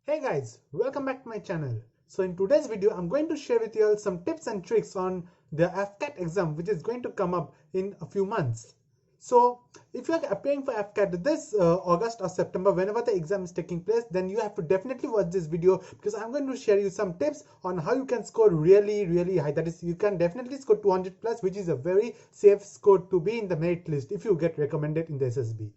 Hey guys, welcome back to my channel. So in today's video, I'm going to share with you all some tips and tricks on the AFCAT exam, which is going to come up in a few months. So if you're applying for AFCAT this August or September, whenever the exam is taking place, then you have to definitely watch this video because I'm going to share you some tips on how you can score really high. That is, you can definitely score 200 plus, which is a very safe score to be in the merit list if you get recommended in the SSB.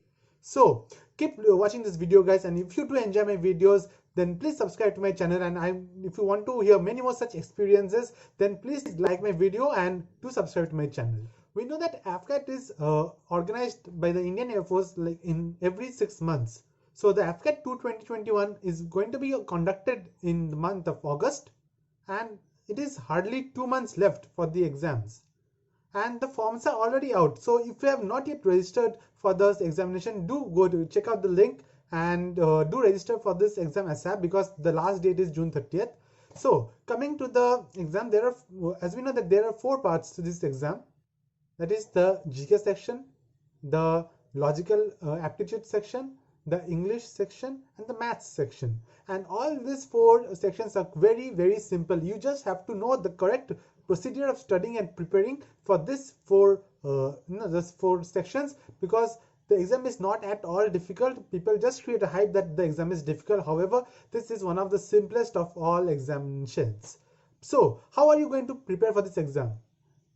So keep watching this video guys, and if you do enjoy my videos, then please subscribe to my channel, and if you want to hear many more such experiences, then please like my video and do subscribe to my channel. We know that AFCAT is organized by the Indian Air Force like in every 6 months. So the AFCAT 2 2021 is going to be conducted in the month of August, and it is hardly 2 months left for the exams, and the forms are already out. So if you have not yet registered for this examination, do go to check out the link and do register for this exam ASAP because the last date is June 30th. So coming to the exam, there are, as we know, that there are 4 parts to this exam. That is the GK section, the logical aptitude section, the English section, and the maths section. And all these 4 sections are very simple. You just have to know the correct procedure of studying and preparing for this these 4 sections, because the exam is not at all difficult. People just create a hype that the exam is difficult. However, this is one of the simplest of all examinations. So how are you going to prepare for this exam?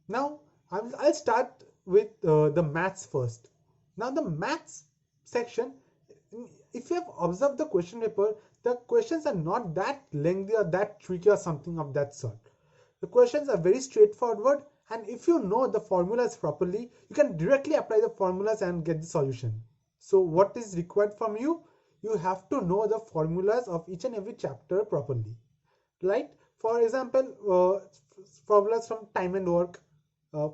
Now I'll start with the maths first. Now the maths section, if you have observed the question paper, the questions are not that lengthy or that tricky or something of that sort. The questions are very straightforward, and if you know the formulas properly, you can directly apply the formulas and get the solution. So what is required from you? You have to know the formulas of each and every chapter properly, right? For example, formulas from time and work,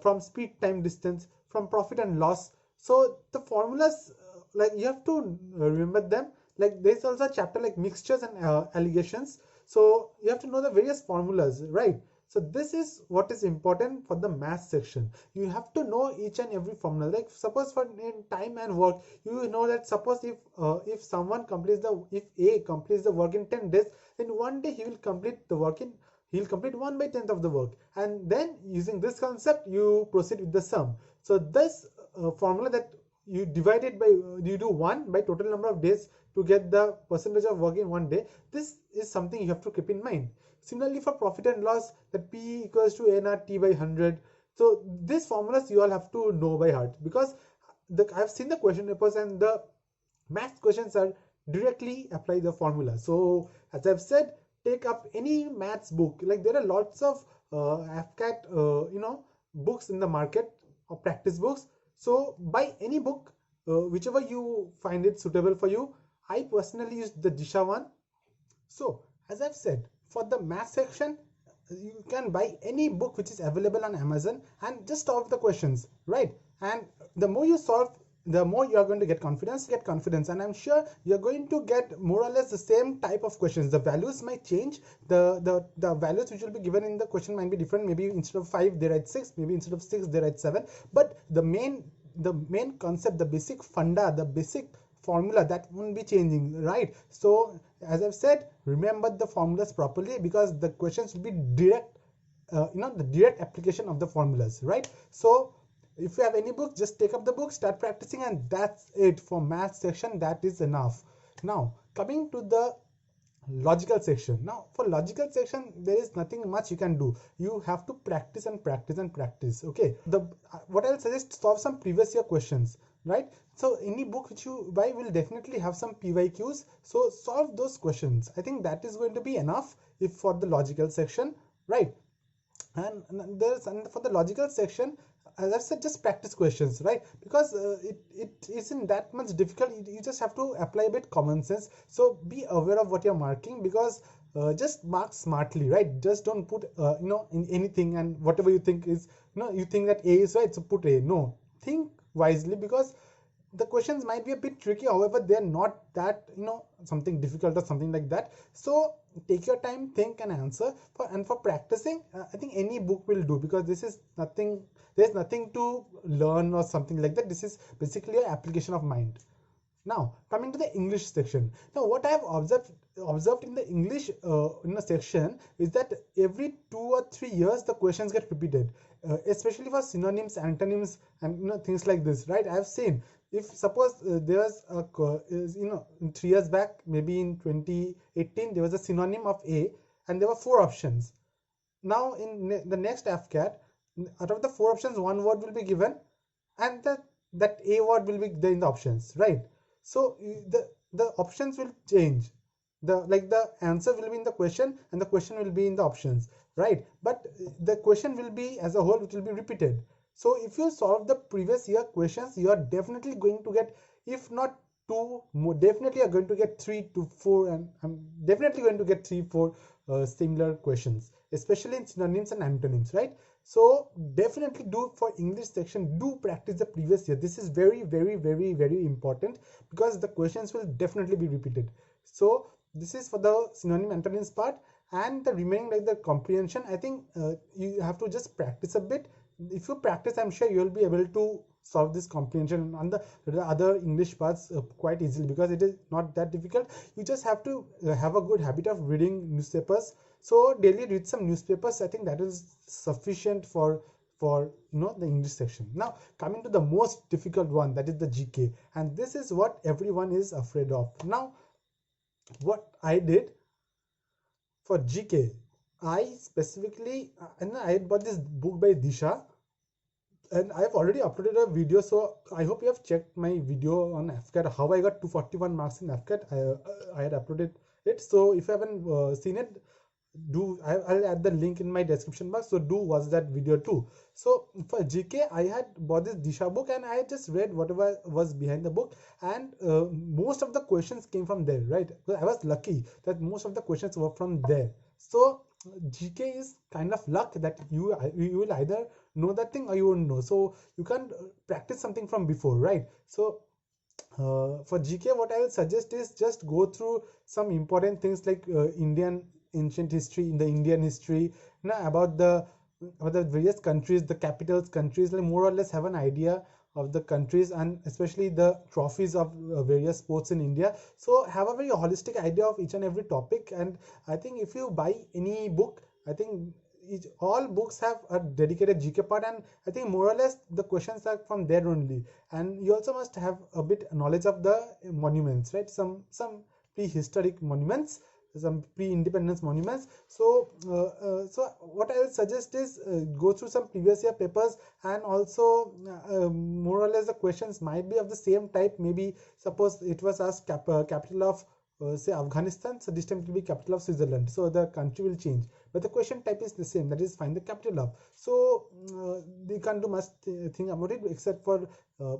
from speed, time, distance, from profit and loss. So the formulas, like you have to remember them. Like there's also a chapter like mixtures and allegations. So you have to know the various formulas, right? So this is what is important for the math section. You have to know each and every formula. Like suppose for in time and work, you know that suppose if someone completes if A completes the work in 10 days, then one day he will complete the work in he'll complete 1/10 of the work, and then using this concept you proceed with the sum. So this formula that you divide it by you do 1 by total number of days to get the percentage of work in one day. This is something you have to keep in mind. Similarly for profit and loss, that P equals to NRT by 100. So these formulas you all have to know by heart, because I've seen the question papers and the math questions are directly apply the formula. So as I've said, take up any maths book. Like there are lots of AFCAT books in the market, or practice books. So buy any book, whichever you find it suitable for you. I personally use the Disha one. So as I've said, for the math section, you can buy any book which is available on Amazon and just solve the questions, right? And the more you solve, the more you are going to get confidence, and I'm sure you're going to get more or less the same type of questions. The values might change. The values which will be given in the question might be different. Maybe instead of 5 they write 6, maybe instead of 6 they write 7, but the main concept, the basic funda, the basic formula, that won't be changing, right? So as I've said, remember the formulas properly, because the questions will be direct, the direct application of the formulas, right? So if you have any book, just take up the book, start practicing, and that's it for math section. That is enough. Now coming to the logical section. Now for logical section, there is nothing much you can do. You have to practice and practice. Okay, what I'll suggest, solve some previous year questions, right? So any book which you buy will definitely have some PYQs, so solve those questions. I think that is going to be enough if for the logical section, right? And for the logical section, as I've said, just practice questions, right? Because it isn't that much difficult. You just have to apply a bit common sense. So be aware of what you're marking, because just mark smartly, right? Just don't put in anything, and whatever you think is, you think that A is right, so put A. No, think wisely, because the questions might be a bit tricky. However, they're not that something difficult or something like that. So take your time, think and answer. For practicing, I think any book will do, because there's nothing to learn or something like that. This is basically an application of mind. Now coming to the English section. Now what I have observed in the English in a section is that every 2 or 3 years the questions get repeated, especially for synonyms, antonyms, and things like this, right? I have seen, if suppose there was a 3 years back, maybe in 2018, there was a synonym of A, and there were 4 options. Now in the next AFCAT, out of the 4 options, one word will be given, and that A word will be there in the options, right? So the options will change. The answer will be in the question, and the question will be in the options, right? But the question will be as a whole, it will be repeated. So if you solve the previous year questions, you are definitely going to get, if not two more, definitely are going to get 3 to 4, and I'm definitely going to get 3 4 similar questions, especially in synonyms and antonyms, right? So definitely do, for English section, do practice the previous year. This is very, very, very, very important, because the questions will definitely be repeated. So this is for the synonym antonyms part, and the remaining, like the comprehension, I think you have to just practice a bit. If you practice, I'm sure you'll be able to solve this comprehension on the other English parts quite easily, because it is not that difficult. You just have to have a good habit of reading newspapers. So daily read some newspapers. I think that is sufficient for the English section. Now coming to the most difficult one, that is the GK, and this is what everyone is afraid of. Now what I did for GK, I specifically and I bought this book by Disha, and I've already uploaded a video, so I hope you have checked my video on AFCAT, how I got 241 marks in AFCAT. I had uploaded it, so if you haven't seen it, I'll add the link in my description box, so do watch that video too. So for GK, I had bought this Disha book, and I just read whatever was behind the book, and most of the questions came from there, right? So I was lucky that most of the questions were from there. So GK is kind of luck, that you will either know that thing or you won't know. So you can practice something from before, right? So for GK, what I will suggest is just go through some important things like Indian ancient history, in the Indian history, about the various countries, the capitals, countries, like more or less have an idea of the countries, and especially the trophies of various sports in India. So have a very holistic idea of each and every topic. And I think if you buy any book, I think all books have a dedicated GK part, and I think more or less the questions are from there only. And you also must have a bit knowledge of the monuments, right? Some prehistoric monuments, some pre-independence monuments. So what I will suggest is go through some previous year papers, and also more or less the questions might be of the same type. Maybe suppose it was asked capital of say Afghanistan, so this time it will be capital of Switzerland, so the country will change, but the question type is the same, that is find the capital of. So they can't do much thing about it, except for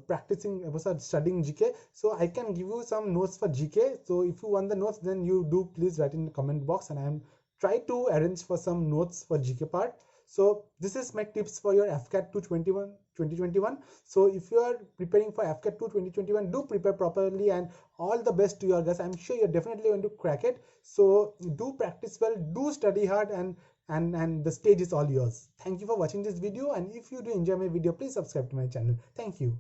practicing, studying GK. So I can give you some notes for GK. So if you want the notes, then you do please write in the comment box, and I am try to arrange for some notes for GK part. So this is my tips for your AFCAT 2021. So if you are preparing for AFCAT 2021, do prepare properly, and all the best to you guys. I'm sure you're definitely going to crack it. So do practice well, do study hard, and the stage is all yours. Thank you for watching this video, and if you do enjoy my video, please subscribe to my channel. Thank you.